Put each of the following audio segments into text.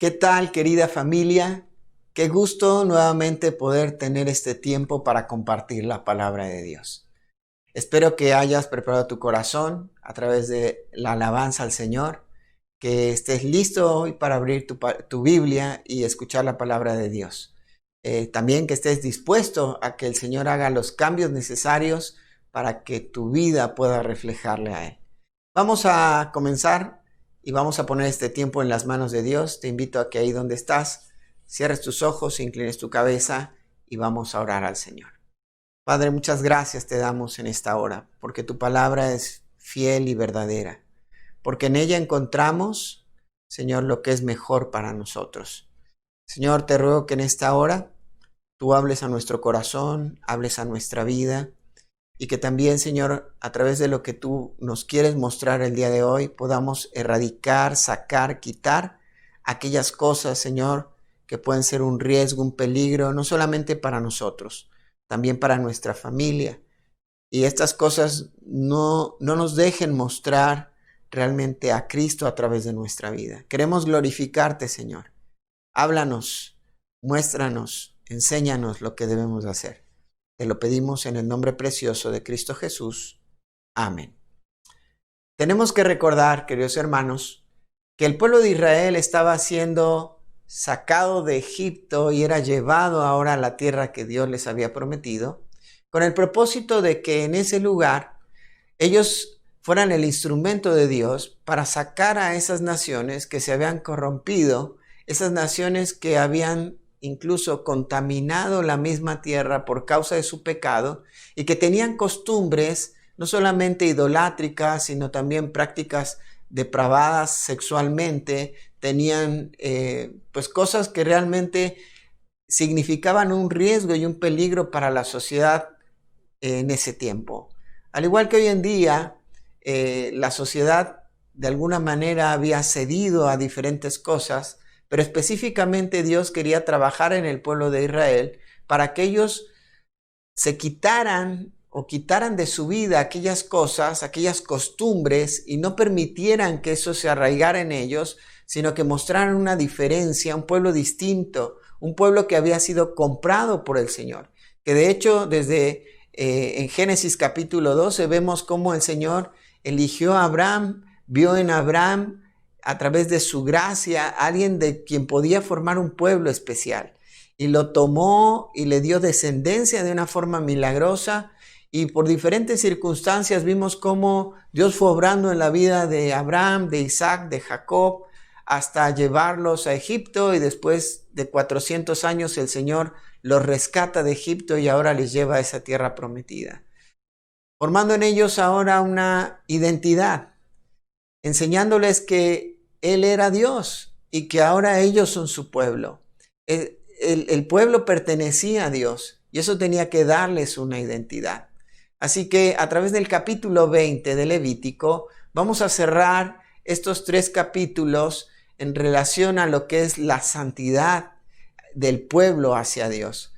¿Qué tal, querida familia? Qué gusto nuevamente poder tener este tiempo para compartir la palabra de Dios. Espero que hayas preparado tu corazón a través de la alabanza al Señor, que estés listo hoy para abrir tu Biblia y escuchar la palabra de Dios. También que estés dispuesto a que el Señor haga los cambios necesarios para que tu vida pueda reflejarle a Él. Vamos a comenzar y vamos a poner este tiempo en las manos de Dios. Te invito a que ahí donde estás, cierres tus ojos, inclines tu cabeza y vamos a orar al Señor. Padre, muchas gracias te damos en esta hora, porque tu palabra es fiel y verdadera, porque en ella encontramos, Señor, lo que es mejor para nosotros. Señor, te ruego que en esta hora tú hables a nuestro corazón, hables a nuestra vida, y que también, Señor, a través de lo que tú nos quieres mostrar el día de hoy, podamos erradicar, sacar, quitar aquellas cosas, Señor, que pueden ser un riesgo, un peligro, no solamente para nosotros, también para nuestra familia. Y estas cosas no nos dejen mostrar realmente a Cristo a través de nuestra vida. Queremos glorificarte, Señor. Háblanos, muéstranos, enséñanos lo que debemos hacer. Te lo pedimos en el nombre precioso de Cristo Jesús. Amén. Tenemos que recordar, queridos hermanos, que el pueblo de Israel estaba siendo sacado de Egipto y era llevado ahora a la tierra que Dios les había prometido, con el propósito de que en ese lugar ellos fueran el instrumento de Dios para sacar a esas naciones que se habían corrompido, esas naciones que habían incluso contaminado la misma tierra por causa de su pecado y que tenían costumbres no solamente idolátricas, sino también prácticas depravadas sexualmente, tenían pues cosas que realmente significaban un riesgo y un peligro para la sociedad en ese tiempo. Al igual que hoy en día, la sociedad de alguna manera había cedido a diferentes cosas, pero específicamente Dios quería trabajar en el pueblo de Israel para que ellos se quitaran de su vida aquellas cosas, aquellas costumbres y no permitieran que eso se arraigara en ellos, sino que mostraran una diferencia, un pueblo distinto, un pueblo que había sido comprado por el Señor. Que de hecho desde en Génesis capítulo 12 vemos cómo el Señor eligió a Abraham, vio en Abraham a través de su gracia, alguien de quien podía formar un pueblo especial. Y lo tomó y le dio descendencia de una forma milagrosa. Y por diferentes circunstancias vimos cómo Dios fue obrando en la vida de Abraham, de Isaac, de Jacob, hasta llevarlos a Egipto. Y después de 400 años el Señor los rescata de Egipto y ahora les lleva a esa tierra prometida, formando en ellos ahora una identidad, enseñándoles que Él era Dios y que ahora ellos son su pueblo. El pueblo pertenecía a Dios y eso tenía que darles una identidad. Así que a través del capítulo 20 de Levítico vamos a cerrar estos 3 capítulos en relación a lo que es la santidad del pueblo hacia Dios.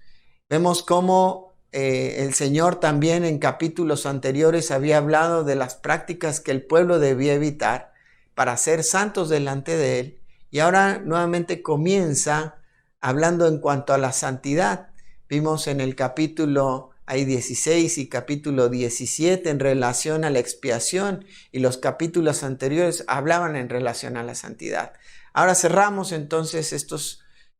Vemos cómo el Señor también en capítulos anteriores había hablado de las prácticas que el pueblo debía evitar para ser santos delante de Él. Y ahora nuevamente comienza hablando en cuanto a la santidad. Vimos en el capítulo 16 y capítulo 17 en relación a la expiación y los capítulos anteriores hablaban en relación a la santidad. Ahora cerramos entonces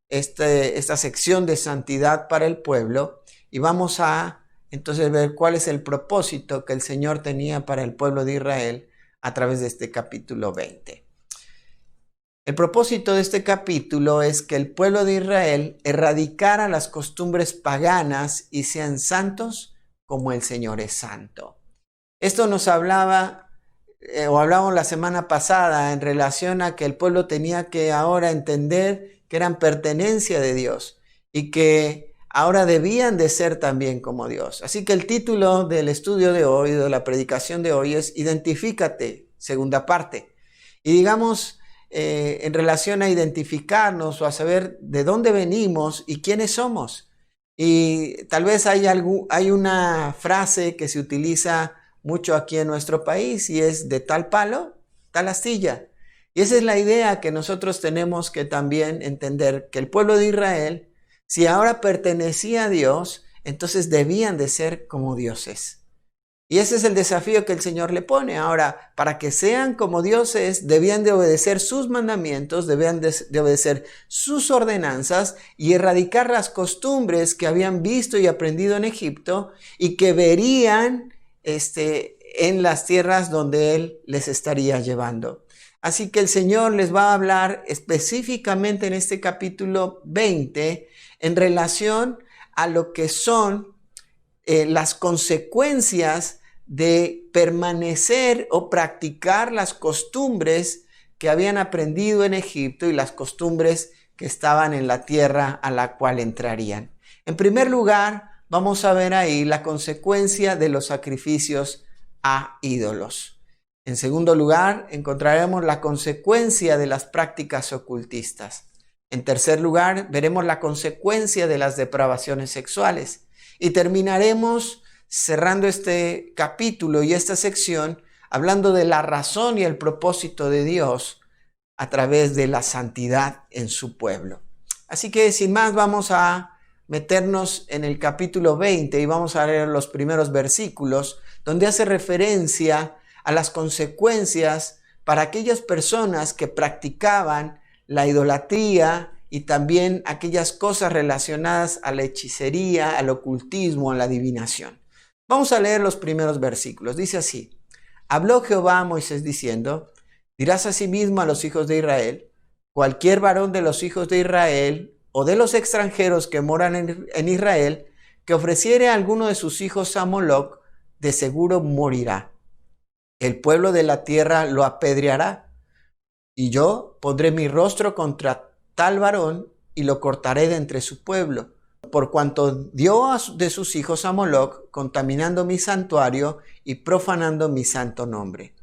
esta sección de santidad para el pueblo y vamos a entonces ver cuál es el propósito que el Señor tenía para el pueblo de Israel a través de este capítulo 20. El propósito de este capítulo es que el pueblo de Israel erradicara las costumbres paganas y sean santos como el Señor es santo. Esto nos hablábamos la semana pasada en relación a que el pueblo tenía que ahora entender que eran pertenencia de Dios y que ahora debían de ser también como Dios. Así que el título del estudio de hoy, de la predicación de hoy es Identifícate, segunda parte. Y digamos, en relación a identificarnos o a saber de dónde venimos y quiénes somos. Y tal vez hay una frase que se utiliza mucho aquí en nuestro país y es de tal palo, tal astilla. Y esa es la idea que nosotros tenemos que también entender, que el pueblo de Israel, si ahora pertenecía a Dios, entonces debían de ser como dioses. Y ese es el desafío que el Señor le pone. Ahora, para que sean como dioses, debían de obedecer sus mandamientos, debían de obedecer sus ordenanzas y erradicar las costumbres que habían visto y aprendido en Egipto y que verían en las tierras donde Él les estaría llevando. Así que el Señor les va a hablar específicamente en este capítulo 20 en relación a lo que son las consecuencias de permanecer o practicar las costumbres que habían aprendido en Egipto y las costumbres que estaban en la tierra a la cual entrarían. En primer lugar, vamos a ver ahí la consecuencia de los sacrificios a ídolos. En segundo lugar, encontraremos la consecuencia de las prácticas ocultistas. En tercer lugar, veremos la consecuencia de las depravaciones sexuales. Y terminaremos cerrando este capítulo y esta sección hablando de la razón y el propósito de Dios a través de la santidad en su pueblo. Así que sin más vamos a meternos en el capítulo 20 y vamos a leer los primeros versículos donde hace referencia a las consecuencias para aquellas personas que practicaban la idolatría y también aquellas cosas relacionadas a la hechicería, al ocultismo, a la adivinación. Vamos a leer los primeros versículos. Dice así: habló Jehová a Moisés diciendo, dirás asimismo a los hijos de Israel, cualquier varón de los hijos de Israel o de los extranjeros que moran en Israel, que ofreciere a alguno de sus hijos a Moloc, de seguro morirá. El pueblo de la tierra lo apedreará, y yo pondré mi rostro contra tal varón y lo cortaré de entre su pueblo, por cuanto dio de sus hijos a Moloc, contaminando mi santuario y profanando mi santo nombre.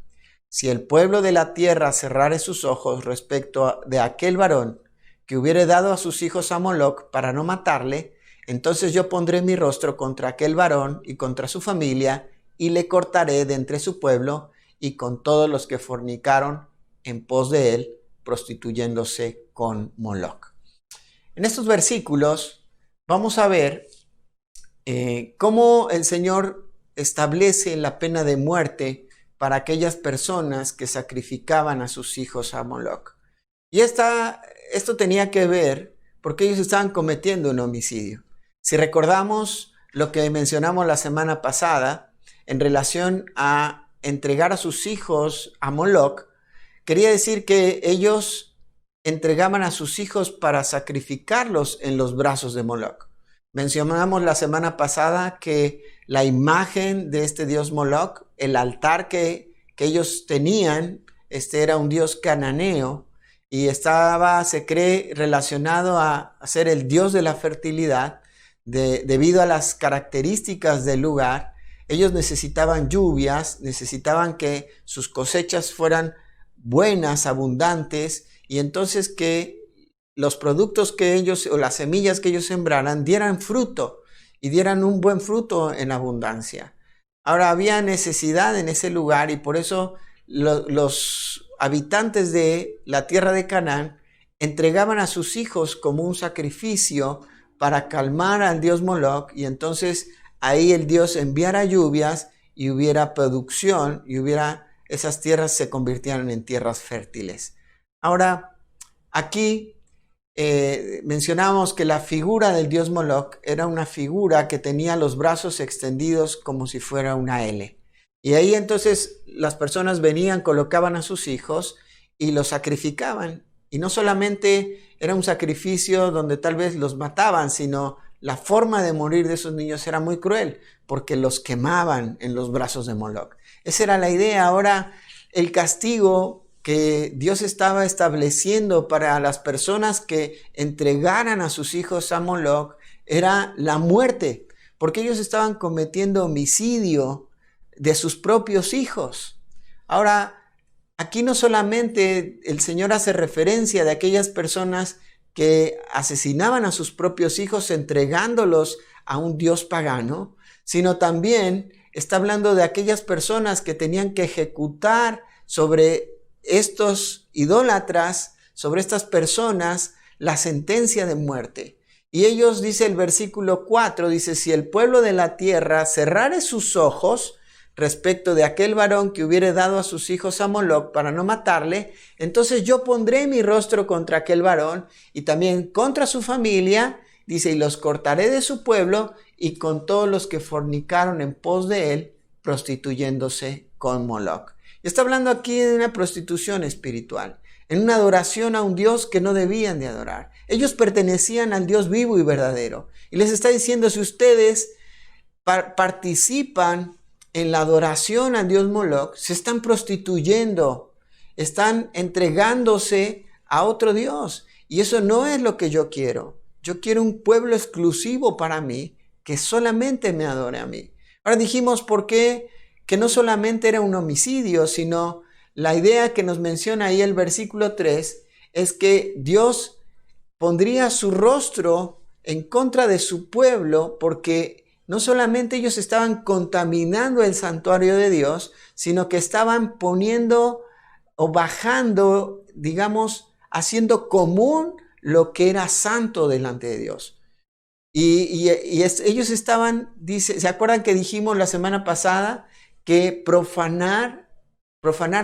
Si el pueblo de la tierra cerrare sus ojos respecto de aquel varón que hubiere dado a sus hijos a Moloc para no matarle, entonces yo pondré mi rostro contra aquel varón y contra su familia, y le cortaré de entre su pueblo y con todos los que fornicaron en pos de él, prostituyéndose con Moloc. En estos versículos vamos a ver cómo el Señor establece la pena de muerte para aquellas personas que sacrificaban a sus hijos a Moloc. Y esto tenía que ver porque ellos estaban cometiendo un homicidio. Si recordamos lo que mencionamos la semana pasada en relación a entregar a sus hijos a Moloc, quería decir que ellos entregaban a sus hijos para sacrificarlos en los brazos de Moloc. Mencionamos la semana pasada que la imagen de este dios Moloc, el altar que ellos tenían, era un dios cananeo y se cree relacionado a ser el dios de la fertilidad. Debido a las características del lugar, ellos necesitaban lluvias, necesitaban que sus cosechas fueran buenas, abundantes, y entonces que los productos que ellos o las semillas que ellos sembraran dieran fruto y dieran un buen fruto en abundancia. Ahora había necesidad en ese lugar y por eso los habitantes de la tierra de Canaán entregaban a sus hijos como un sacrificio para calmar al dios Moloc, y entonces ahí el dios enviara lluvias y hubiera producción y esas tierras se convirtieran en tierras fértiles. Ahora, aquí mencionamos que la figura del dios Moloc era una figura que tenía los brazos extendidos como si fuera una L. Y ahí entonces las personas venían, colocaban a sus hijos y los sacrificaban. Y no solamente era un sacrificio donde tal vez los mataban, sino la forma de morir de esos niños era muy cruel, porque los quemaban en los brazos de Moloc. Esa era la idea. Ahora, el castigo que Dios estaba estableciendo para las personas que entregaran a sus hijos a Moloc era la muerte, porque ellos estaban cometiendo homicidio de sus propios hijos. Ahora, aquí no solamente el Señor hace referencia de aquellas personas que asesinaban a sus propios hijos entregándolos a un dios pagano, sino también está hablando de aquellas personas que tenían que ejecutar sobre estos idólatras, sobre estas personas, la sentencia de muerte. Y ellos, dice el versículo 4, dice, si el pueblo de la tierra cerrare sus ojos respecto de aquel varón que hubiere dado a sus hijos a Moloc para no matarle, entonces yo pondré mi rostro contra aquel varón y también contra su familia, dice, y los cortaré de su pueblo y con todos los que fornicaron en pos de él, prostituyéndose con Moloc. Y está hablando aquí de una prostitución espiritual, en una adoración a un Dios que no debían de adorar. Ellos pertenecían al Dios vivo y verdadero. Y les está diciendo, si ustedes participan en la adoración al Dios Moloc, se están prostituyendo, están entregándose a otro Dios. Y eso no es lo que yo quiero. Yo quiero un pueblo exclusivo para mí, que solamente me adore a mí. Ahora dijimos por qué, que no solamente era un homicidio, sino la idea que nos menciona ahí el versículo 3 es que Dios pondría su rostro en contra de su pueblo porque no solamente ellos estaban contaminando el santuario de Dios, sino que estaban poniendo o bajando, digamos, haciendo común lo que era santo delante de Dios. Ellos estaban, dice, ¿se acuerdan que dijimos la semana pasada que profanar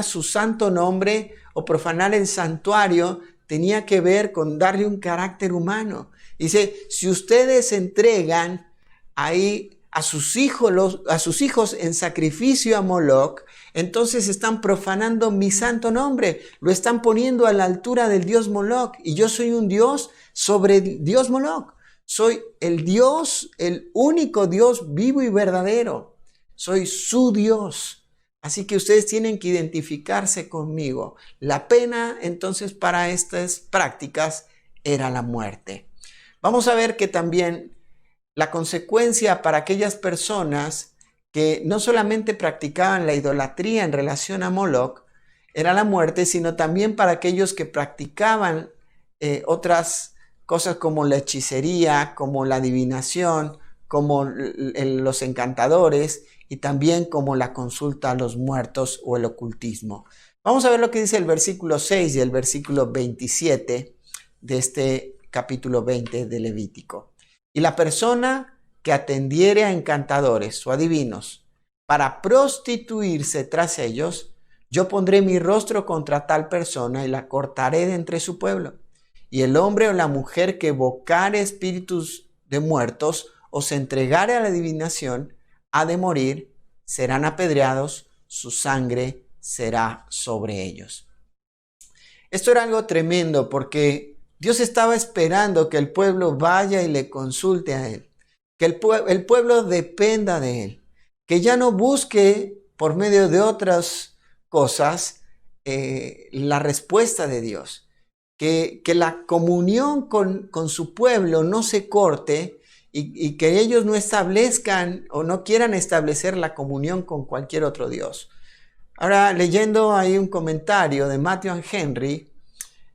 su santo nombre o profanar el santuario tenía que ver con darle un carácter humano? Dice, si ustedes entregan ahí a sus hijos en sacrificio a Moloc, entonces están profanando mi santo nombre, lo están poniendo a la altura del Dios Moloc, y yo soy un Dios sobre Dios Moloc. Soy el Dios, el único Dios vivo y verdadero. Soy su Dios. Así que ustedes tienen que identificarse conmigo. La pena entonces para estas prácticas era la muerte. Vamos a ver que también la consecuencia para aquellas personas que no solamente practicaban la idolatría en relación a Moloc era la muerte, sino también para aquellos que practicaban otras cosas como la hechicería, como la adivinación, como los encantadores y también como la consulta a los muertos o el ocultismo. Vamos a ver lo que dice el versículo 6 y el versículo 27 de este capítulo 20 de Levítico. Y la persona que atendiere a encantadores o adivinos para prostituirse tras ellos, yo pondré mi rostro contra tal persona y la cortaré de entre su pueblo. Y el hombre o la mujer que evocare espíritus de muertos o se entregare a la adivinación, ha de morir, serán apedreados, su sangre será sobre ellos. Esto era algo tremendo porque Dios estaba esperando que el pueblo vaya y le consulte a Él, que el pueblo dependa de Él, que ya no busque por medio de otras cosas la respuesta de Dios. Que la comunión con su pueblo no se corte y que ellos no establezcan o no quieran establecer la comunión con cualquier otro Dios. Ahora, leyendo ahí un comentario de Matthew Henry,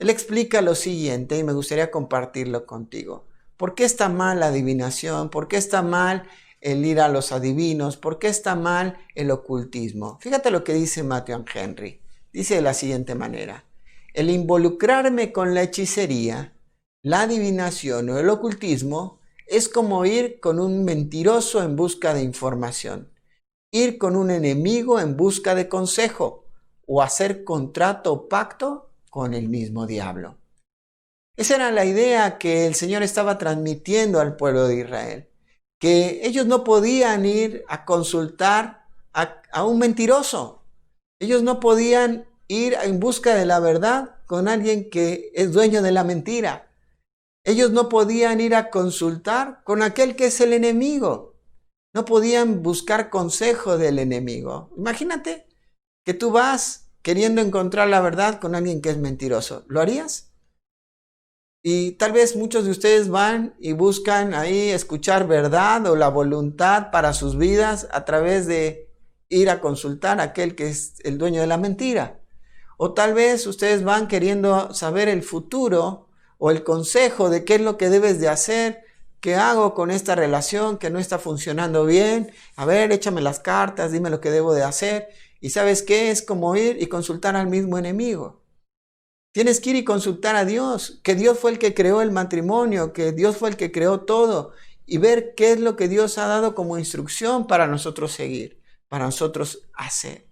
él explica lo siguiente y me gustaría compartirlo contigo. ¿Por qué está mal la adivinación? ¿Por qué está mal el ir a los adivinos? ¿Por qué está mal el ocultismo? Fíjate lo que dice Matthew Henry. Dice de la siguiente manera. El involucrarme con la hechicería, la adivinación o el ocultismo es como ir con un mentiroso en busca de información, ir con un enemigo en busca de consejo o hacer contrato o pacto con el mismo diablo. Esa era la idea que el Señor estaba transmitiendo al pueblo de Israel, que ellos no podían ir a consultar a un mentiroso, ellos no podían ir en busca de la verdad con alguien que es dueño de la mentira. Ellos no podían ir a consultar con aquel que es el enemigo. No podían buscar consejo del enemigo. Imagínate que tú vas queriendo encontrar la verdad con alguien que es mentiroso. ¿Lo harías? Y tal vez muchos de ustedes van y buscan ahí escuchar verdad o la voluntad para sus vidas a través de ir a consultar a aquel que es el dueño de la mentira. O tal vez ustedes van queriendo saber el futuro o el consejo de qué es lo que debes de hacer, qué hago con esta relación que no está funcionando bien. A ver, échame las cartas, dime lo que debo de hacer. ¿Y sabes qué? Es como ir y consultar al mismo enemigo. Tienes que ir y consultar a Dios, que Dios fue el que creó el matrimonio, que Dios fue el que creó todo, y ver qué es lo que Dios ha dado como instrucción para nosotros seguir, para nosotros hacer.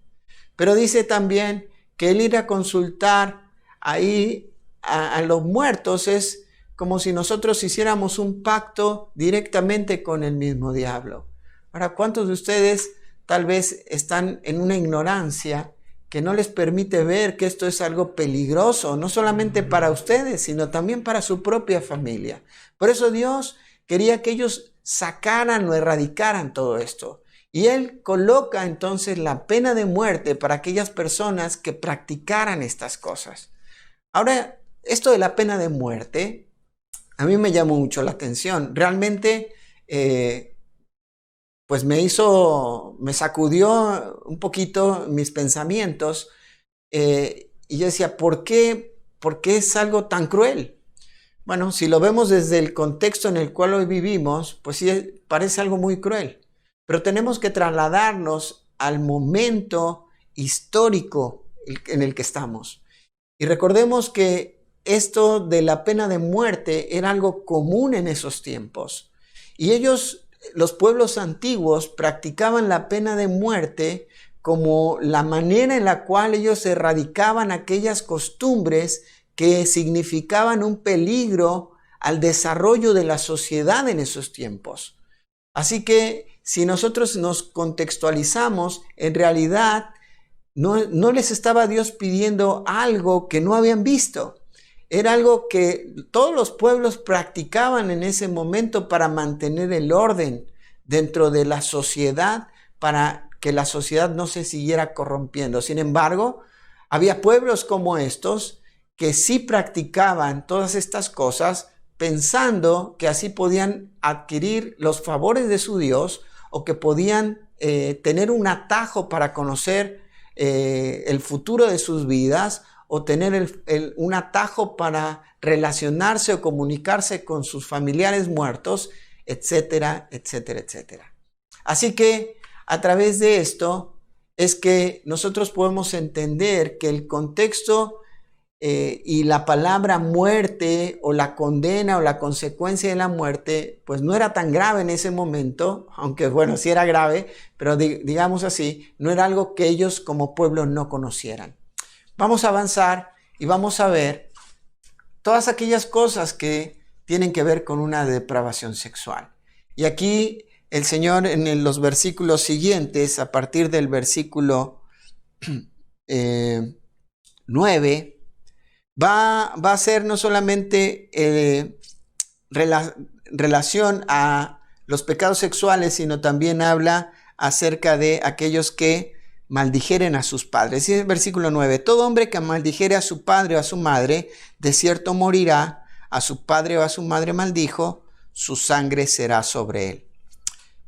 Pero dice también que el ir a consultar ahí a los muertos es como si nosotros hiciéramos un pacto directamente con el mismo diablo. Ahora, ¿cuántos de ustedes tal vez están en una ignorancia que no les permite ver que esto es algo peligroso, no solamente para ustedes, sino también para su propia familia? Por eso Dios quería que ellos sacaran o erradicaran todo esto. Y Él coloca entonces la pena de muerte para aquellas personas que practicaran estas cosas. Ahora, esto de la pena de muerte, a mí me llamó mucho la atención. Realmente, pues me sacudió un poquito mis pensamientos. Y yo decía, ¿por qué es algo tan cruel? Bueno, si lo vemos desde el contexto en el cual hoy vivimos, pues sí parece algo muy cruel. Pero tenemos que trasladarnos al momento histórico en el que estamos. Y recordemos que esto de la pena de muerte era algo común en esos tiempos. Y ellos, los pueblos antiguos, practicaban la pena de muerte como la manera en la cual ellos erradicaban aquellas costumbres que significaban un peligro al desarrollo de la sociedad en esos tiempos. Así que si nosotros nos contextualizamos, en realidad no les estaba Dios pidiendo algo que no habían visto. Era algo que todos los pueblos practicaban en ese momento para mantener el orden dentro de la sociedad, para que la sociedad no se siguiera corrompiendo. Sin embargo, había pueblos como estos que sí practicaban todas estas cosas pensando que así podían adquirir los favores de su Dios o que podían tener un atajo para conocer el futuro de sus vidas o tener un atajo para relacionarse o comunicarse con sus familiares muertos, etcétera, etcétera, etcétera. Así que a través de esto es que nosotros podemos entender que el contexto y la palabra muerte o la condena o la consecuencia de la muerte, pues no era tan grave en ese momento, aunque bueno, sí era grave, pero digamos así, no era algo que ellos como pueblo no conocieran. Vamos a avanzar y vamos a ver todas aquellas cosas que tienen que ver con una depravación sexual. Y aquí el Señor en los versículos siguientes, a partir del versículo 9, va a hacer no solamente relación a los pecados sexuales, sino también habla acerca de aquellos que maldijeren a sus padres. Y el versículo 9, todo hombre que maldijere a su padre o a su madre, de cierto morirá. A su padre o a su madre maldijo, su sangre será sobre él.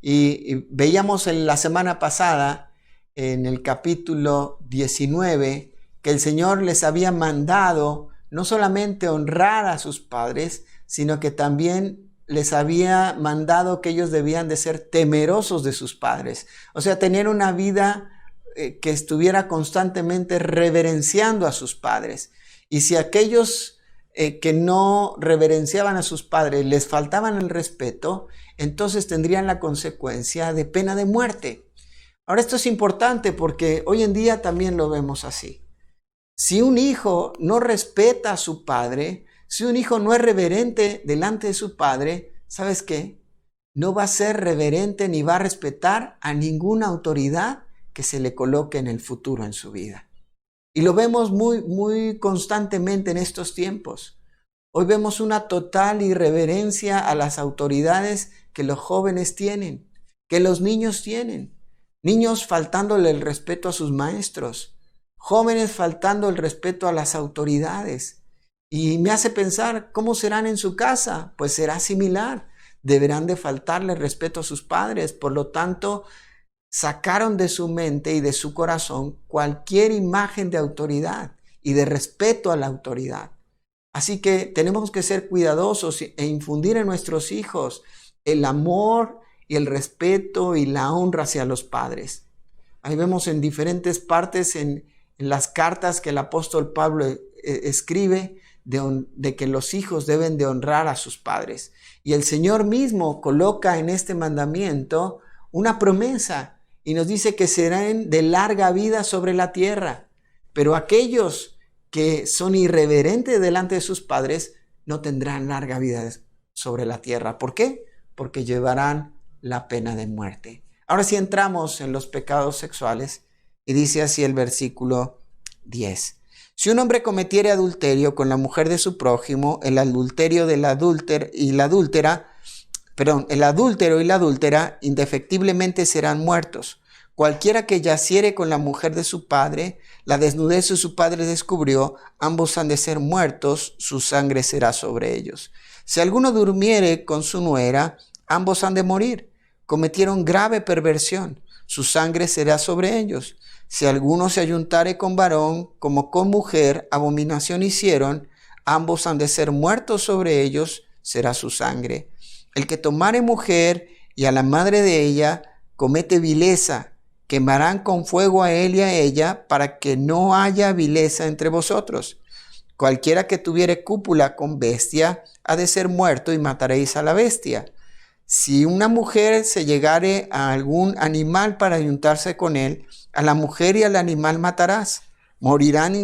Y veíamos en la semana pasada, en el capítulo 19, que el Señor les había mandado no solamente honrar a sus padres, sino que también les había mandado que ellos debían de ser temerosos de sus padres. O sea, tener una vida que estuviera constantemente reverenciando a sus padres. Y si aquellos que no reverenciaban a sus padres les faltaban el respeto, entonces tendrían la consecuencia de pena de muerte. Ahora, esto es importante porque hoy en día también lo vemos así. Si un hijo no respeta a su padre, si un hijo no es reverente delante de su padre, ¿sabes qué? No va a ser reverente ni va a respetar a ninguna autoridad que se le coloque en el futuro en su vida. Y lo vemos muy constantemente en estos tiempos. Hoy vemos una total irreverencia a las autoridades que los jóvenes tienen, que los niños tienen. Niños faltándole el respeto a sus maestros. Jóvenes faltando el respeto a las autoridades. Y me hace pensar, ¿cómo serán en su casa? Pues será similar. Deberán de faltarle respeto a sus padres. Por lo tanto, sacaron de su mente y de su corazón cualquier imagen de autoridad y de respeto a la autoridad. Así que tenemos que ser cuidadosos e infundir en nuestros hijos el amor y el respeto y la honra hacia los padres. Ahí vemos en diferentes partes en las cartas que el apóstol Pablo escribe de que los hijos deben de honrar a sus padres. Y el Señor mismo coloca en este mandamiento una promesa y nos dice que serán de larga vida sobre la tierra. Pero aquellos que son irreverentes delante de sus padres no tendrán larga vida sobre la tierra. ¿Por qué? Porque llevarán la pena de muerte. Ahora sí entramos en los pecados sexuales y dice así el versículo 10. Si un hombre cometiere adulterio con la mujer de su prójimo, el adúltero y la adúltera indefectiblemente serán muertos. Cualquiera que yaciere con la mujer de su padre, la desnudez de su padre descubrió, ambos han de ser muertos, su sangre será sobre ellos. Si alguno durmiere con su nuera, ambos han de morir. Cometieron grave perversión, su sangre será sobre ellos. Si alguno se ayuntare con varón como con mujer, abominación hicieron, ambos han de ser muertos sobre ellos, será su sangre. El que tomare mujer y a la madre de ella, comete vileza, quemarán con fuego a él y a ella, para que no haya vileza entre vosotros. Cualquiera que tuviere cúpula con bestia, ha de ser muerto y mataréis a la bestia. Si una mujer se llegare a algún animal para ayuntarse con él, a la mujer y al animal matarás. Morirán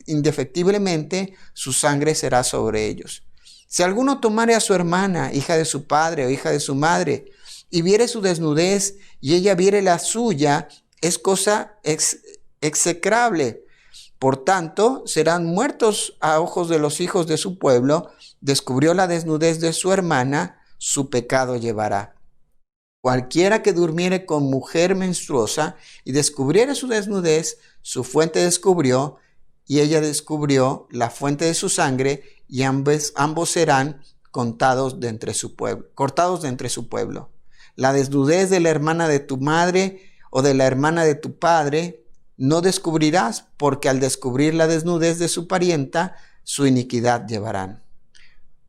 indefectiblemente, su sangre será sobre ellos. Si alguno tomare a su hermana, hija de su padre o hija de su madre, y viere su desnudez y ella viere la suya, es cosa execrable. Por tanto, serán muertos a ojos de los hijos de su pueblo. Descubrió la desnudez de su hermana, su pecado llevará. Cualquiera que durmiere con mujer menstruosa y descubriere su desnudez, su fuente descubrió, y ella descubrió la fuente de su sangre, y ambos serán cortados de entre su pueblo. La desnudez de la hermana de tu madre o de la hermana de tu padre no descubrirás, porque al descubrir la desnudez de su parienta, su iniquidad llevarán.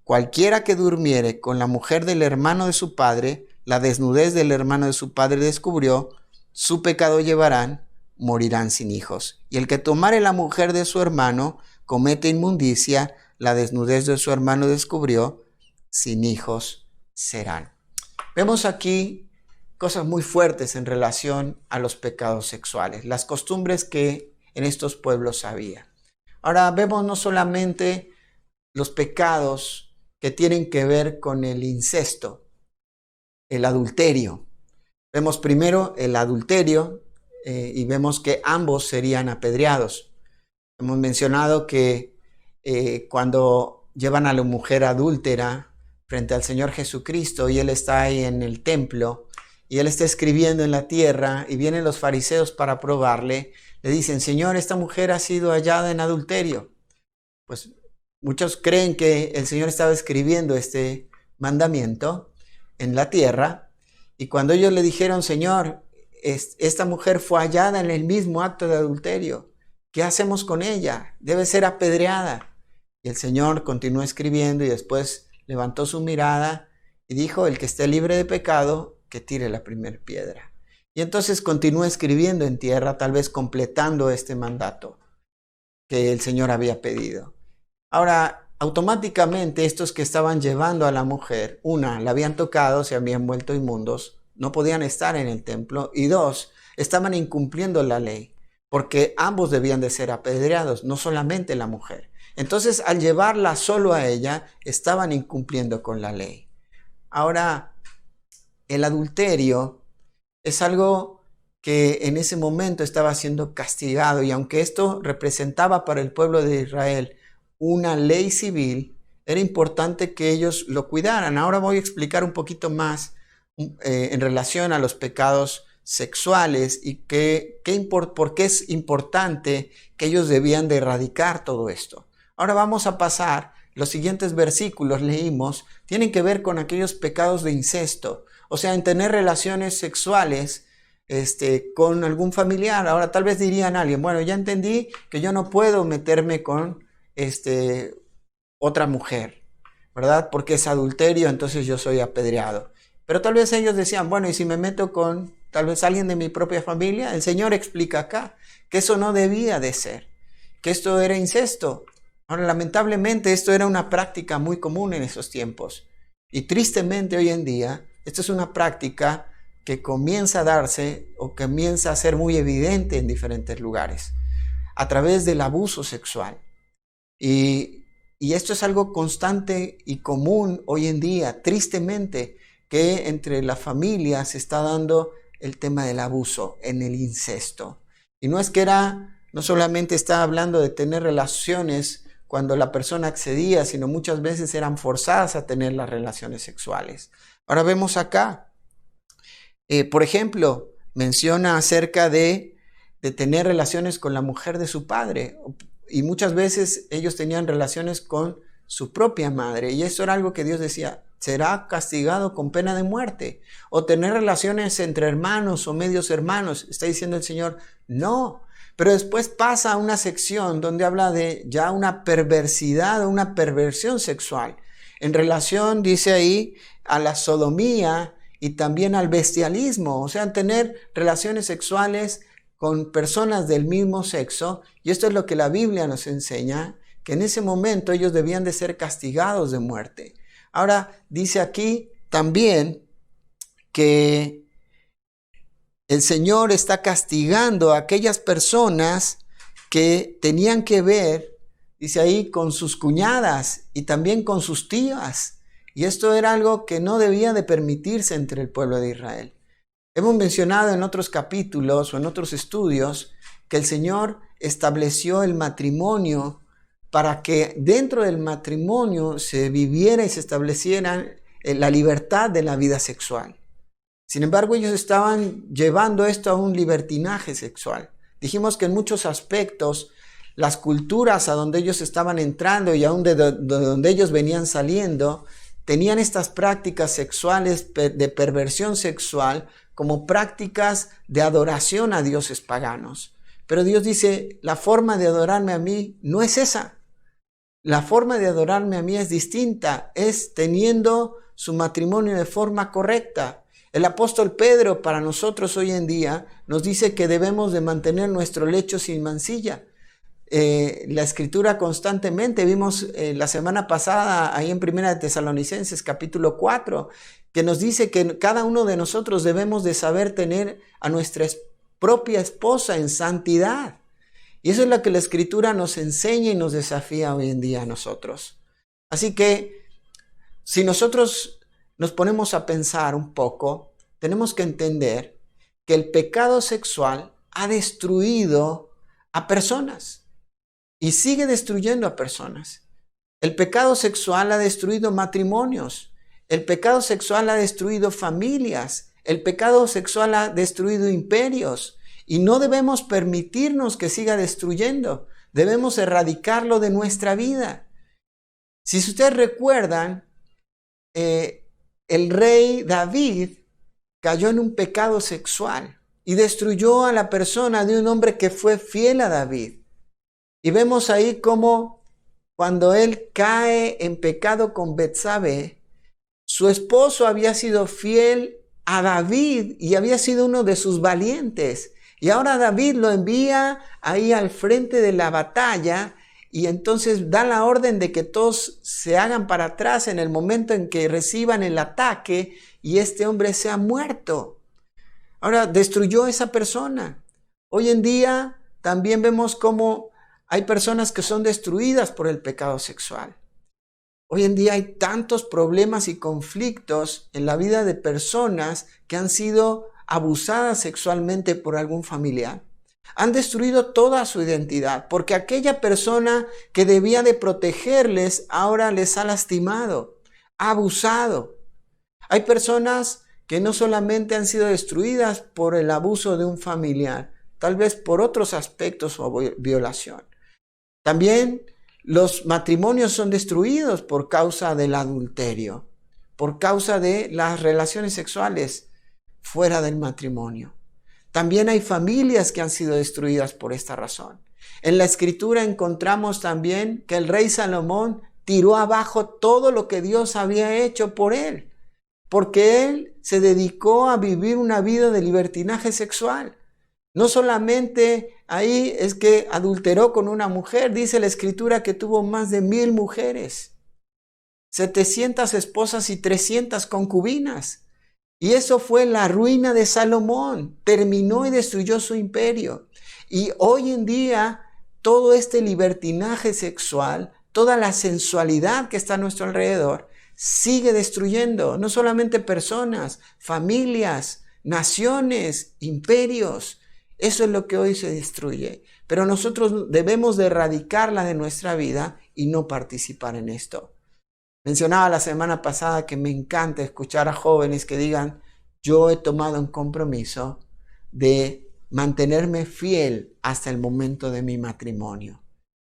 Cualquiera que durmiere con la mujer del hermano de su padre, la desnudez del hermano de su padre descubrió, su pecado llevarán, morirán sin hijos. Y el que tomare la mujer de su hermano, comete inmundicia, la desnudez de su hermano descubrió, sin hijos serán. Vemos aquí cosas muy fuertes en relación a los pecados sexuales, las costumbres que en estos pueblos había. Ahora vemos no solamente los pecados que tienen que ver con el incesto, el adulterio. Vemos primero el adulterio y vemos que ambos serían apedreados. Hemos mencionado que cuando llevan a la mujer adúltera frente al Señor Jesucristo y Él está ahí en el templo y Él está escribiendo en la tierra y vienen los fariseos para probarle, le dicen: Señor, esta mujer ha sido hallada en adulterio. Pues muchos creen que el Señor estaba escribiendo este mandamiento en la tierra, y cuando ellos le dijeron: Señor, esta mujer fue hallada en el mismo acto de adulterio, ¿qué hacemos con ella? Debe ser apedreada. Y el Señor continuó escribiendo y después levantó su mirada y dijo: el que esté libre de pecado, que tire la primera piedra. Y entonces continuó escribiendo en tierra, tal vez completando este mandato que el Señor había pedido. Ahora, automáticamente estos que estaban llevando a la mujer, una, la habían tocado, se habían vuelto inmundos, no podían estar en el templo, y dos, estaban incumpliendo la ley, porque ambos debían de ser apedreados, no solamente la mujer. Entonces, al llevarla solo a ella, estaban incumpliendo con la ley. Ahora, el adulterio es algo que en ese momento estaba siendo castigado, y aunque esto representaba para el pueblo de Israel una ley civil, era importante que ellos lo cuidaran. Ahora voy a explicar un poquito más en relación a los pecados sexuales y por qué es importante que ellos debían de erradicar todo esto. Ahora vamos a pasar, los siguientes versículos leímos, tienen que ver con aquellos pecados de incesto, o sea, en tener relaciones sexuales con algún familiar. Ahora tal vez dirían a alguien: bueno, ya entendí que yo no puedo meterme con otra mujer, ¿verdad? Porque es adulterio, entonces yo soy apedreado. Pero tal vez ellos decían, bueno, ¿y si me meto con tal vez alguien de mi propia familia? El Señor explica acá que eso no debía de ser, que esto era incesto. Ahora, lamentablemente, esto era una práctica muy común en esos tiempos. Y tristemente hoy en día, esto es una práctica que comienza a darse o comienza a ser muy evidente en diferentes lugares, a través del abuso sexual. Y esto es algo constante y común hoy en día, tristemente, que entre las familias se está dando el tema del abuso, en el incesto. Y no es que no solamente está hablando de tener relaciones cuando la persona accedía, sino muchas veces eran forzadas a tener las relaciones sexuales. Ahora vemos acá, por ejemplo, menciona acerca de tener relaciones con la mujer de su padre. Y muchas veces ellos tenían relaciones con su propia madre. Y eso era algo que Dios decía, será castigado con pena de muerte. O tener relaciones entre hermanos o medios hermanos. Está diciendo el Señor, no. Pero después pasa a una sección donde habla de ya una perversidad o una perversión sexual. En relación, dice ahí, a la sodomía y también al bestialismo. O sea, tener relaciones sexuales con personas del mismo sexo, y esto es lo que la Biblia nos enseña, que en ese momento ellos debían de ser castigados de muerte. Ahora, dice aquí también que el Señor está castigando a aquellas personas que tenían que ver, dice ahí, con sus cuñadas y también con sus tías, y esto era algo que no debía de permitirse entre el pueblo de Israel. Hemos mencionado en otros capítulos o en otros estudios que el Señor estableció el matrimonio para que dentro del matrimonio se viviera y se estableciera la libertad de la vida sexual. Sin embargo, ellos estaban llevando esto a un libertinaje sexual. Dijimos que en muchos aspectos las culturas a donde ellos estaban entrando y aún de donde ellos venían saliendo tenían estas prácticas sexuales de perversión sexual como prácticas de adoración a dioses paganos. Pero Dios dice, la forma de adorarme a mí no es esa. La forma de adorarme a mí es distinta, es teniendo su matrimonio de forma correcta. El apóstol Pedro para nosotros hoy en día nos dice que debemos de mantener nuestro lecho sin mancilla. La escritura constantemente, vimos la semana pasada ahí en 1 Tesalonicenses capítulo 4, que nos dice que cada uno de nosotros debemos de saber tener a nuestra propia esposa en santidad. Y eso es lo que la escritura nos enseña y nos desafía hoy en día a nosotros. Así que si nosotros nos ponemos a pensar un poco, tenemos que entender que el pecado sexual ha destruido a personas. Y sigue destruyendo a personas. El pecado sexual ha destruido matrimonios. El pecado sexual ha destruido familias. El pecado sexual ha destruido imperios. Y no debemos permitirnos que siga destruyendo. Debemos erradicarlo de nuestra vida. Si ustedes recuerdan, el rey David cayó en un pecado sexual y destruyó a la persona de un hombre que fue fiel a David. Y vemos ahí cómo cuando él cae en pecado con Betsabé, su esposo había sido fiel a David y había sido uno de sus valientes. Y ahora David lo envía ahí al frente de la batalla y entonces da la orden de que todos se hagan para atrás en el momento en que reciban el ataque y este hombre sea muerto. Ahora destruyó a esa persona. Hoy en día también vemos cómo hay personas que son destruidas por el pecado sexual. Hoy en día hay tantos problemas y conflictos en la vida de personas que han sido abusadas sexualmente por algún familiar. Han destruido toda su identidad porque aquella persona que debía de protegerles ahora les ha lastimado, ha abusado. Hay personas que no solamente han sido destruidas por el abuso de un familiar, tal vez por otros aspectos o violación. También los matrimonios son destruidos por causa del adulterio, por causa de las relaciones sexuales fuera del matrimonio. También hay familias que han sido destruidas por esta razón. En la escritura encontramos también que el rey Salomón tiró abajo todo lo que Dios había hecho por él, porque él se dedicó a vivir una vida de libertinaje sexual. No solamente ahí es que adulteró con una mujer, dice la Escritura que tuvo más de 1000 mujeres, 700 esposas y 300 concubinas. Y eso fue la ruina de Salomón. Terminó y destruyó su imperio. Y hoy en día, todo este libertinaje sexual, toda la sensualidad que está a nuestro alrededor, sigue destruyendo no solamente personas, familias, naciones, imperios. Eso es lo que hoy se destruye. Pero nosotros debemos de erradicarla de nuestra vida y no participar en esto. Mencionaba la semana pasada que me encanta escuchar a jóvenes que digan: yo he tomado un compromiso de mantenerme fiel hasta el momento de mi matrimonio.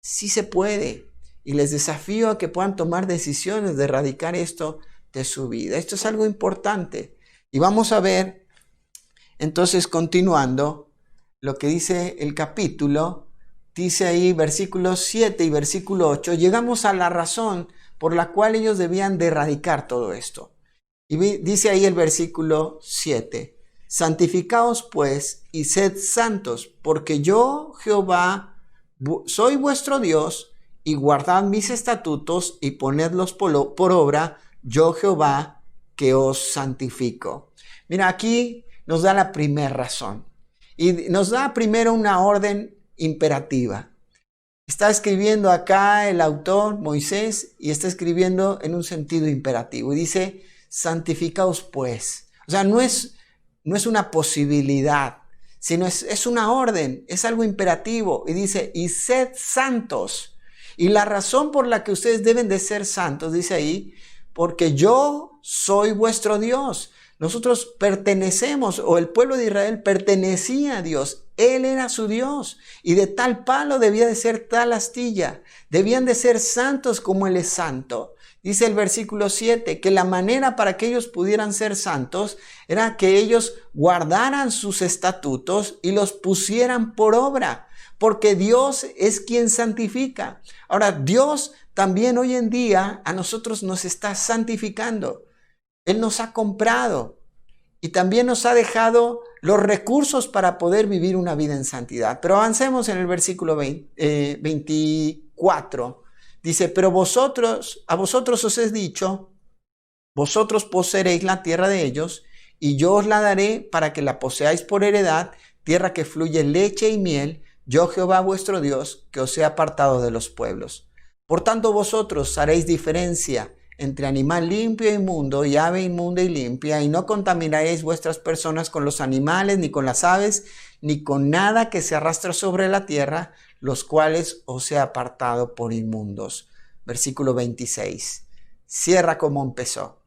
Sí se puede. Y les desafío a que puedan tomar decisiones de erradicar esto de su vida. Esto es algo importante. Y vamos a ver, entonces, continuando, lo que dice el capítulo. Dice ahí versículos 7 y versículo 8. Llegamos a la razón por la cual ellos debían de erradicar todo esto. Y dice ahí el versículo 7. Santificaos pues y sed santos, porque yo, Jehová, soy vuestro Dios, y guardad mis estatutos y ponedlos por obra, yo Jehová, que os santifico. Mira, aquí nos da la primera razón. Y nos da primero una orden imperativa. Está escribiendo acá el autor, Moisés, y está escribiendo en un sentido imperativo. Y dice: santificaos pues. O sea, no es una posibilidad, sino es una orden, es algo imperativo. Y dice: y sed santos. Y la razón por la que ustedes deben de ser santos, dice ahí, porque yo soy vuestro Dios. Nosotros pertenecemos, o el pueblo de Israel pertenecía a Dios. Él era su Dios. Y de tal palo debía de ser tal astilla. Debían de ser santos como Él es santo. Dice el versículo 7 que la manera para que ellos pudieran ser santos era que ellos guardaran sus estatutos y los pusieran por obra. Porque Dios es quien santifica. Ahora, Dios también hoy en día a nosotros nos está santificando. Él nos ha comprado y también nos ha dejado los recursos para poder vivir una vida en santidad. Pero avancemos en el versículo 24. Dice: pero a vosotros os he dicho, vosotros poseeréis la tierra de ellos, y yo os la daré para que la poseáis por heredad, tierra que fluye leche y miel. Yo, Jehová vuestro Dios, que os he apartado de los pueblos. Por tanto, vosotros haréis diferencia entre animal limpio e inmundo y ave inmunda y limpia, y no contaminaréis vuestras personas con los animales, ni con las aves, ni con nada que se arrastra sobre la tierra, los cuales os he apartado por inmundos. Versículo 26. Cierra como empezó.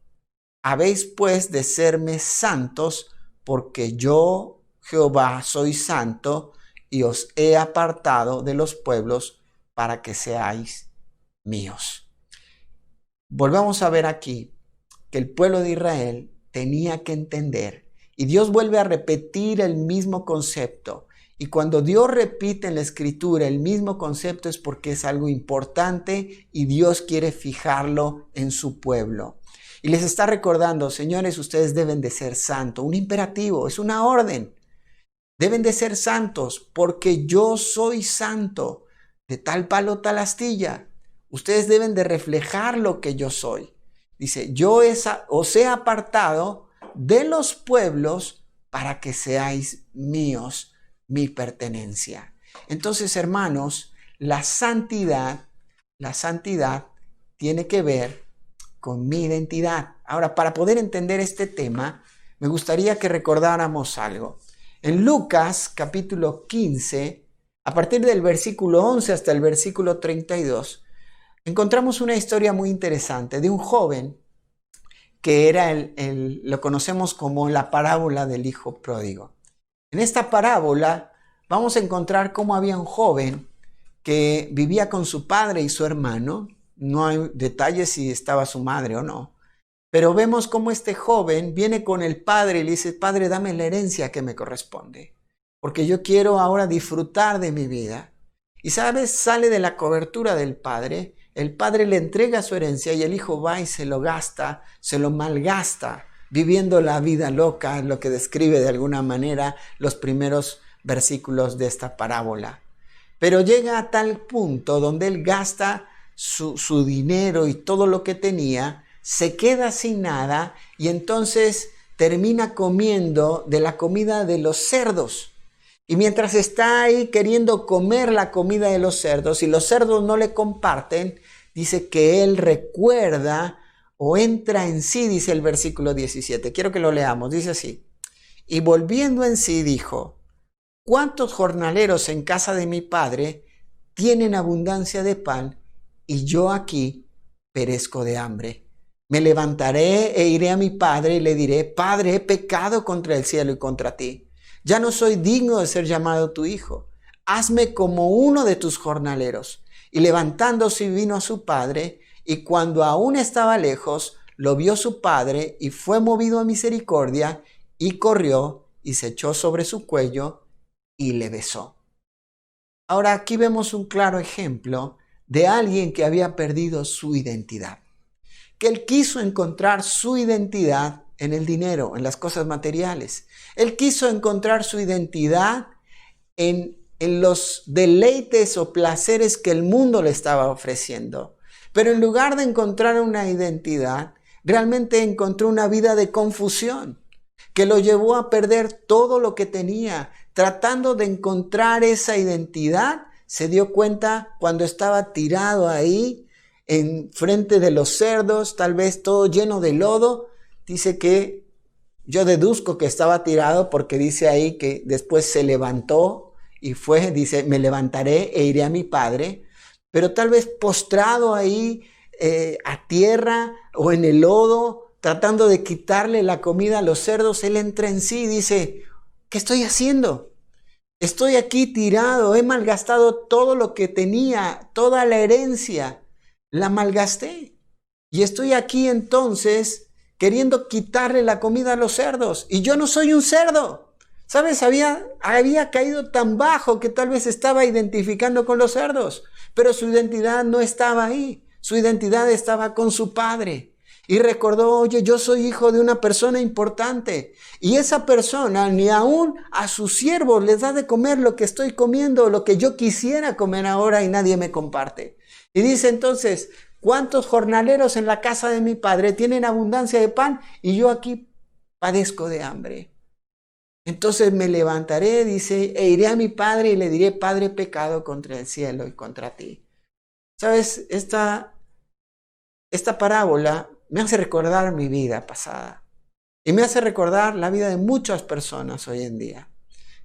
Habéis pues de serme santos, porque yo, Jehová, soy santo, y os he apartado de los pueblos para que seáis míos. Volvemos a ver aquí que el pueblo de Israel tenía que entender, y Dios vuelve a repetir el mismo concepto. Y cuando Dios repite en la Escritura el mismo concepto es porque es algo importante y Dios quiere fijarlo en su pueblo. Y les está recordando: señores, ustedes deben de ser santos. Un imperativo, es una orden. Deben de ser santos porque yo soy santo. De tal palo, tal astilla. Ustedes deben de reflejar lo que yo soy. Dice: yo os he apartado de los pueblos para que seáis míos, mi pertenencia. Entonces, hermanos, la santidad tiene que ver con mi identidad. Ahora, para poder entender este tema, me gustaría que recordáramos algo. En Lucas capítulo 15, a partir del versículo 11 hasta el versículo 32, encontramos una historia muy interesante de un joven que era lo conocemos como la parábola del hijo pródigo. En esta parábola vamos a encontrar cómo había un joven que vivía con su padre y su hermano. No hay detalles si estaba su madre o no. Pero vemos cómo este joven viene con el padre y le dice: padre, dame la herencia que me corresponde, porque yo quiero ahora disfrutar de mi vida. Y sabes, sale de la cobertura del padre, el padre le entrega su herencia y el hijo va y se lo gasta, se lo malgasta viviendo la vida loca, lo que describe de alguna manera los primeros versículos de esta parábola. Pero llega a tal punto donde él gasta su dinero y todo lo que tenía, se queda sin nada y entonces termina comiendo de la comida de los cerdos. Y mientras está ahí queriendo comer la comida de los cerdos y los cerdos no le comparten, dice que él recuerda o entra en sí, dice el versículo 17. Quiero que lo leamos, dice así. Y volviendo en sí dijo, ¿cuántos jornaleros en casa de mi padre tienen abundancia de pan y yo aquí perezco de hambre? Me levantaré e iré a mi padre y le diré, Padre, he pecado contra el cielo y contra ti. Ya no soy digno de ser llamado tu hijo. Hazme como uno de tus jornaleros. Y levantándose vino a su padre, y cuando aún estaba lejos, lo vio su padre y fue movido a misericordia y corrió y se echó sobre su cuello y le besó. Ahora aquí vemos un claro ejemplo de alguien que había perdido su identidad. Que él quiso encontrar su identidad en el dinero, en las cosas materiales. Él quiso encontrar su identidad en los deleites o placeres que el mundo le estaba ofreciendo. Pero en lugar de encontrar una identidad, realmente encontró una vida de confusión que lo llevó a perder todo lo que tenía. Tratando de encontrar esa identidad, se dio cuenta cuando estaba tirado ahí en frente de los cerdos, tal vez todo lleno de lodo. Dice que yo deduzco que estaba tirado porque dice ahí que después se levantó y fue, dice, me levantaré e iré a mi padre. Pero tal vez postrado ahí a tierra o en el lodo, tratando de quitarle la comida a los cerdos, él entra en sí y dice, ¿qué estoy haciendo? Estoy aquí tirado, he malgastado todo lo que tenía, toda la herencia, la malgasté. Y estoy aquí entonces queriendo quitarle la comida a los cerdos. Y yo no soy un cerdo. ¿Sabes? Había caído tan bajo que tal vez estaba identificando con los cerdos. Pero su identidad no estaba ahí. Su identidad estaba con su padre. Y recordó, oye, yo soy hijo de una persona importante. Y esa persona ni aún a sus siervos les da de comer lo que estoy comiendo, lo que yo quisiera comer ahora y nadie me comparte. Y dice entonces, ¿cuántos jornaleros en la casa de mi padre tienen abundancia de pan y yo aquí padezco de hambre? Entonces me levantaré, dice, e iré a mi padre y le diré, Padre, he pecado contra el cielo y contra ti. ¿Sabes? Esta parábola me hace recordar mi vida pasada y me hace recordar la vida de muchas personas hoy en día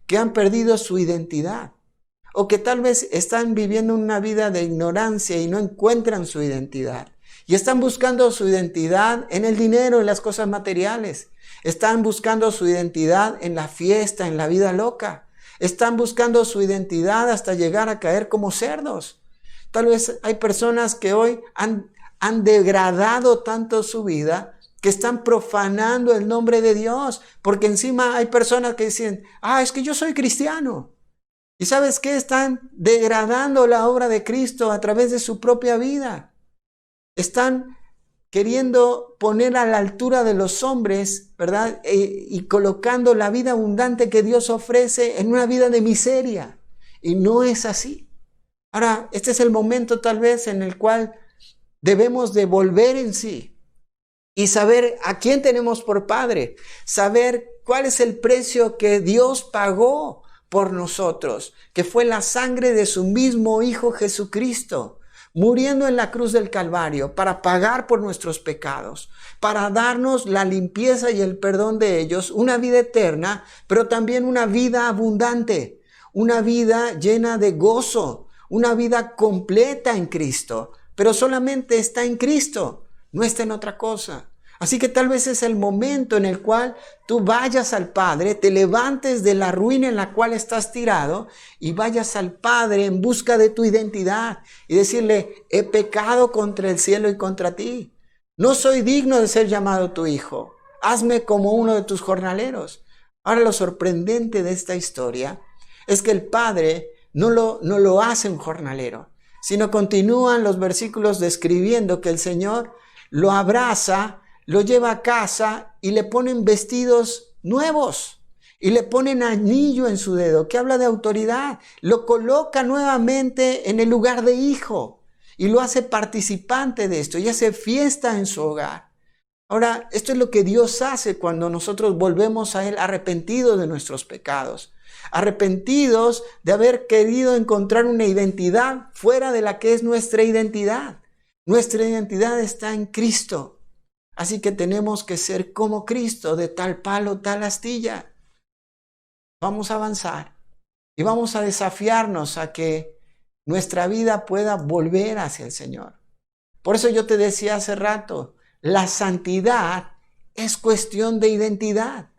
que han perdido su identidad o que tal vez están viviendo una vida de ignorancia y no encuentran su identidad y están buscando su identidad en el dinero, en las cosas materiales. Están buscando su identidad en la fiesta, en la vida loca. Están buscando su identidad hasta llegar a caer como cerdos. Tal vez hay personas que hoy han degradado tanto su vida que están profanando el nombre de Dios. Porque encima hay personas que dicen, es que yo soy cristiano. ¿Y sabes qué? Están degradando la obra de Cristo a través de su propia vida. Están queriendo poner a la altura de los hombres, ¿verdad? Y colocando la vida abundante que Dios ofrece en una vida de miseria. Y no es así. Ahora, este es el momento tal vez en el cual debemos de volver en sí y saber a quién tenemos por Padre, saber cuál es el precio que Dios pagó por nosotros, que fue la sangre de su mismo Hijo Jesucristo, muriendo en la cruz del Calvario para pagar por nuestros pecados, para darnos la limpieza y el perdón de ellos, una vida eterna, pero también una vida abundante, una vida llena de gozo, una vida completa en Cristo, pero solamente está en Cristo, no está en otra cosa. Así que tal vez es el momento en el cual tú vayas al Padre, te levantes de la ruina en la cual estás tirado y vayas al Padre en busca de tu identidad y decirle, he pecado contra el cielo y contra ti. No soy digno de ser llamado tu hijo. Hazme como uno de tus jornaleros. Ahora lo sorprendente de esta historia es que el Padre no lo hace un jornalero, sino continúan los versículos describiendo que el Señor lo abraza, lo lleva a casa y le ponen vestidos nuevos y le ponen anillo en su dedo, que habla de autoridad. Lo coloca nuevamente en el lugar de hijo y lo hace participante de esto y hace fiesta en su hogar. Ahora, esto es lo que Dios hace cuando nosotros volvemos a Él arrepentidos de nuestros pecados, arrepentidos de haber querido encontrar una identidad fuera de la que es nuestra identidad. Nuestra identidad está en Cristo. Así que tenemos que ser como Cristo, de tal palo, tal astilla. Vamos a avanzar y vamos a desafiarnos a que nuestra vida pueda volver hacia el Señor. Por eso yo te decía hace rato, la santidad es cuestión de identidad.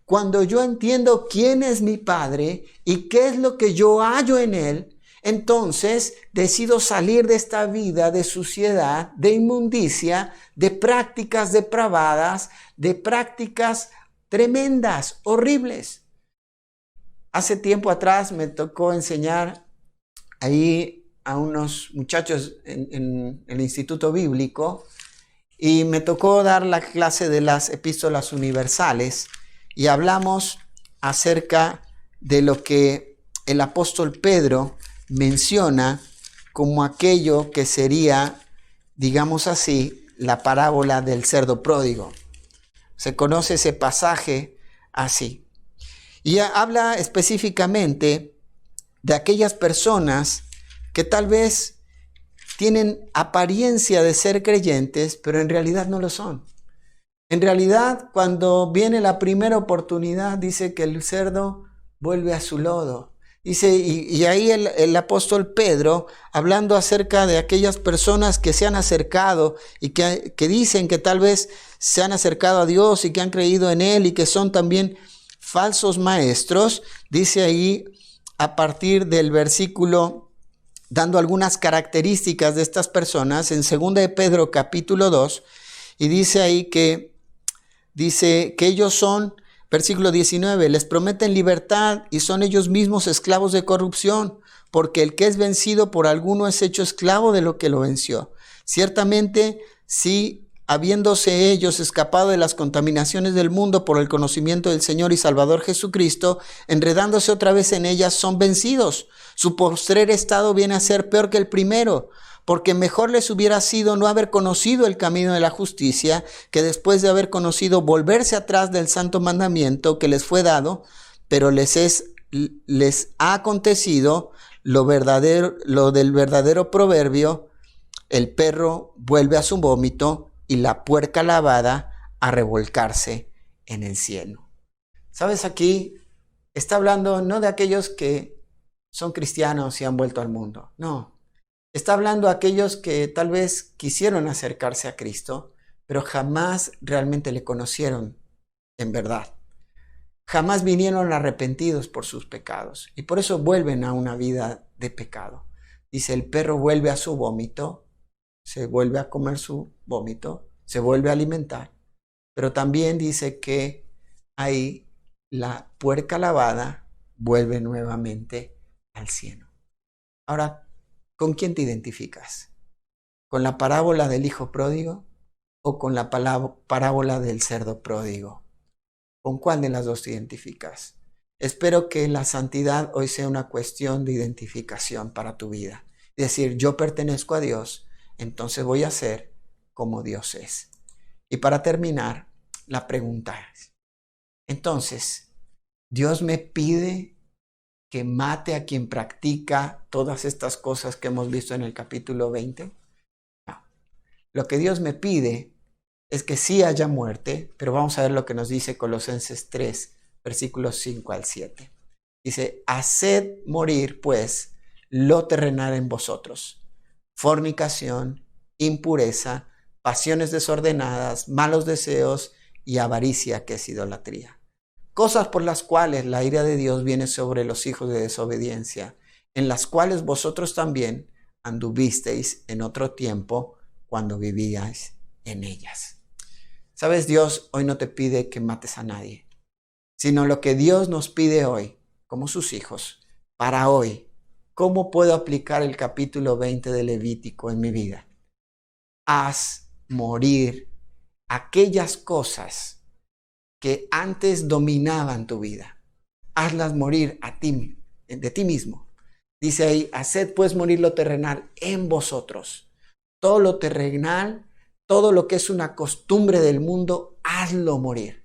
Cuando yo entiendo quién es mi Padre y qué es lo que yo hallo en Él, entonces decido salir de esta vida de suciedad, de inmundicia, de prácticas depravadas, de prácticas tremendas, horribles. Hace tiempo atrás me tocó enseñar ahí a unos muchachos en el Instituto Bíblico y me tocó dar la clase de las epístolas universales y hablamos acerca de lo que el apóstol Pedro menciona como aquello que sería, digamos así, la parábola del cerdo pródigo. Se conoce ese pasaje así. Y habla específicamente de aquellas personas que tal vez tienen apariencia de ser creyentes, pero en realidad no lo son. En realidad, cuando viene la primera oportunidad, dice que el cerdo vuelve a su lodo. Dice, y ahí el apóstol Pedro, hablando acerca de aquellas personas que se han acercado y que dicen que tal vez se han acercado a Dios y que han creído en Él y que son también falsos maestros, dice ahí a partir del versículo, dando algunas características de estas personas, en 2 de Pedro capítulo 2, y dice ahí que ellos son, versículo 19, les prometen libertad y son ellos mismos esclavos de corrupción, porque el que es vencido por alguno es hecho esclavo de lo que lo venció. Ciertamente, si habiéndose ellos escapado de las contaminaciones del mundo por el conocimiento del Señor y Salvador Jesucristo, enredándose otra vez en ellas, son vencidos. Su postrer estado viene a ser peor que el primero, porque mejor les hubiera sido no haber conocido el camino de la justicia, que después de haber conocido volverse atrás del santo mandamiento que les fue dado, pero les ha acontecido lo del verdadero proverbio: el perro vuelve a su vómito y la puerca lavada a revolcarse en el cielo. ¿Sabes? Aquí está hablando no de aquellos que son cristianos y han vuelto al mundo, no. Está hablando a aquellos que tal vez quisieron acercarse a Cristo, pero jamás realmente le conocieron en verdad. Jamás vinieron arrepentidos por sus pecados y por eso vuelven a una vida de pecado. Dice, el perro vuelve a su vómito, se vuelve a comer su vómito, se vuelve a alimentar, pero también dice que ahí la puerca lavada vuelve nuevamente al cielo. Ahora, ¿con quién te identificas? ¿Con la parábola del hijo pródigo o con la parábola del cerdo pródigo? ¿Con cuál de las dos te identificas? Espero que la santidad hoy sea una cuestión de identificación para tu vida. Es decir, yo pertenezco a Dios, entonces voy a ser como Dios es. Y para terminar, la pregunta es, entonces, ¿Dios me pide que mate a quien practica todas estas cosas que hemos visto en el capítulo 20? No. Lo que Dios me pide es que sí haya muerte, pero vamos a ver lo que nos dice Colosenses 3, versículos 5 al 7. Dice, haced morir, pues, lo terrenal en vosotros: fornicación, impureza, pasiones desordenadas, malos deseos y avaricia, que es idolatría. Cosas por las cuales la ira de Dios viene sobre los hijos de desobediencia, en las cuales vosotros también anduvisteis en otro tiempo cuando vivíais en ellas. ¿Sabes? Dios hoy no te pide que mates a nadie, sino lo que Dios nos pide hoy, como sus hijos, para hoy. ¿Cómo puedo aplicar el capítulo 20 de Levítico en mi vida? Haz morir aquellas cosas que antes dominaban tu vida. Hazlas morir de ti mismo. Dice ahí, haced pues morir lo terrenal en vosotros. Todo lo terrenal, todo lo que es una costumbre del mundo, hazlo morir.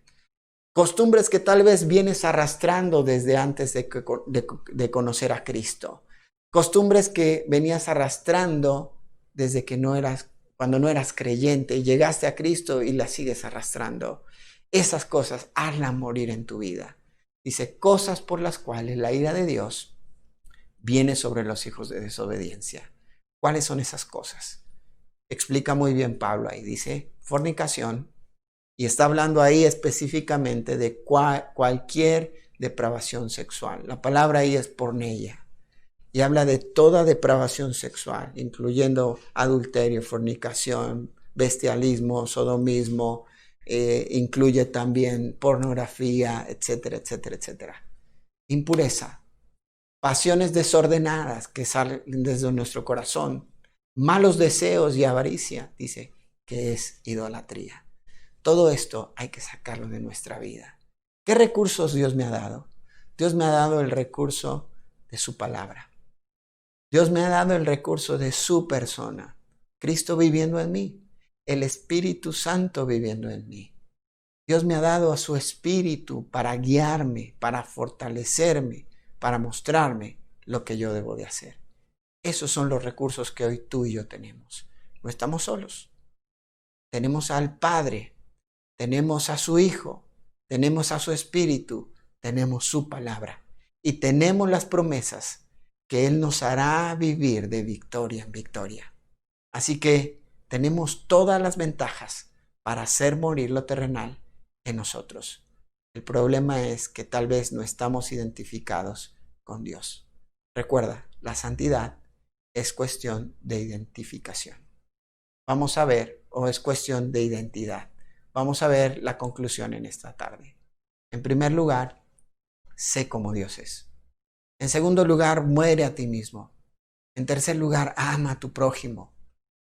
Costumbres que tal vez vienes arrastrando desde antes de conocer a Cristo. Costumbres que venías arrastrando desde que cuando no eras creyente y llegaste a Cristo y las sigues arrastrando. Esas cosas, hazlas morir en tu vida. Dice, cosas por las cuales la ira de Dios viene sobre los hijos de desobediencia. ¿Cuáles son esas cosas? Explica muy bien Pablo ahí. Dice, fornicación. Y está hablando ahí específicamente de cualquier depravación sexual. La palabra ahí es porneia. Y habla de toda depravación sexual, incluyendo adulterio, fornicación, bestialismo, sodomismo, incluye también pornografía, etcétera, etcétera, etcétera. Impureza, pasiones desordenadas que salen desde nuestro corazón, malos deseos y avaricia, dice que es idolatría. Todo esto hay que sacarlo de nuestra vida. ¿Qué recursos Dios me ha dado? Dios me ha dado el recurso de su palabra. Dios me ha dado el recurso de su persona. Cristo viviendo en mí. El Espíritu Santo viviendo en mí. Dios me ha dado a su Espíritu para guiarme, para fortalecerme, para mostrarme lo que yo debo de hacer. Esos son los recursos que hoy tú y yo tenemos. No estamos solos. Tenemos al Padre, tenemos a su Hijo, tenemos a su Espíritu, tenemos su palabra y tenemos las promesas que Él nos hará vivir de victoria en victoria. Así que tenemos todas las ventajas para hacer morir lo terrenal en nosotros. El problema es que tal vez no estamos identificados con Dios. Recuerda, la santidad es cuestión de identificación. Vamos a ver, o es cuestión de identidad. Vamos a ver la conclusión en esta tarde. En primer lugar, sé como Dios es. En segundo lugar, muere a ti mismo. En tercer lugar, ama a tu prójimo.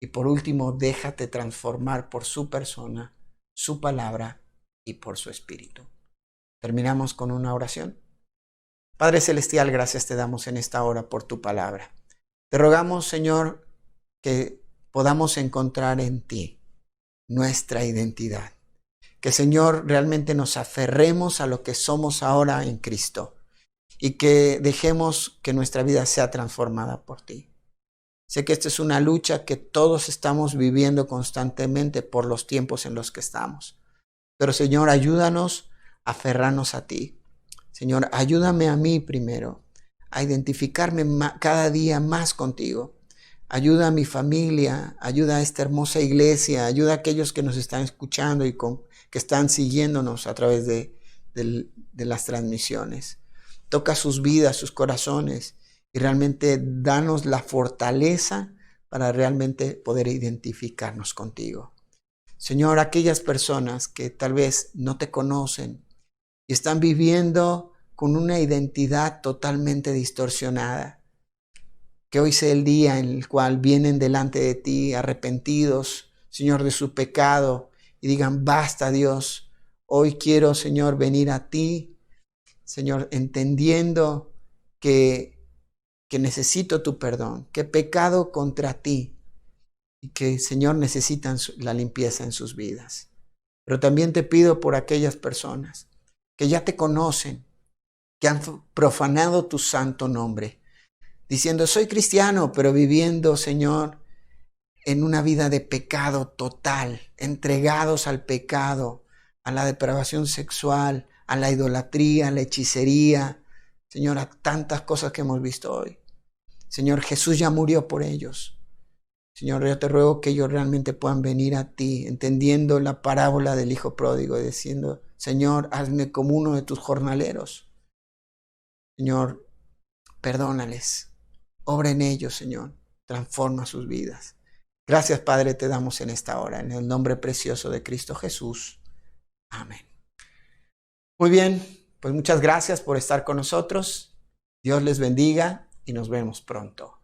Y por último, déjate transformar por su persona, su palabra y por su espíritu. Terminamos con una oración. Padre Celestial, gracias te damos en esta hora por tu palabra. Te rogamos, Señor, que podamos encontrar en ti nuestra identidad. Que, Señor, realmente nos aferremos a lo que somos ahora en Cristo y que dejemos que nuestra vida sea transformada por ti. Sé que esta es una lucha que todos estamos viviendo constantemente por los tiempos en los que estamos. Pero, Señor, ayúdanos a aferrarnos a ti. Señor, ayúdame a mí primero a identificarme cada día más contigo. Ayuda a mi familia, ayuda a esta hermosa iglesia, ayuda a aquellos que nos están escuchando y que están siguiéndonos a través de las transmisiones. Toca sus vidas, sus corazones y realmente danos la fortaleza para realmente poder identificarnos contigo. Señor, aquellas personas que tal vez no te conocen y están viviendo con una identidad totalmente distorsionada, que hoy sea el día en el cual vienen delante de ti arrepentidos, Señor, de su pecado y digan, basta Dios, hoy quiero, Señor, venir a ti, Señor, entendiendo que necesito tu perdón, que he pecado contra ti y que, Señor, necesitan la limpieza en sus vidas. Pero también te pido por aquellas personas que ya te conocen, que han profanado tu santo nombre, diciendo, soy cristiano, pero viviendo, Señor, en una vida de pecado total, entregados al pecado, a la depravación sexual, a la idolatría, a la hechicería, Señor, a tantas cosas que hemos visto hoy. Señor, Jesús ya murió por ellos. Señor, yo te ruego que ellos realmente puedan venir a ti, entendiendo la parábola del hijo pródigo y diciendo, Señor, hazme como uno de tus jornaleros. Señor, perdónales. Obra en ellos, Señor. Transforma sus vidas. Gracias, Padre, te damos en esta hora. En el nombre precioso de Cristo Jesús. Amén. Muy bien, pues muchas gracias por estar con nosotros. Dios les bendiga y nos vemos pronto.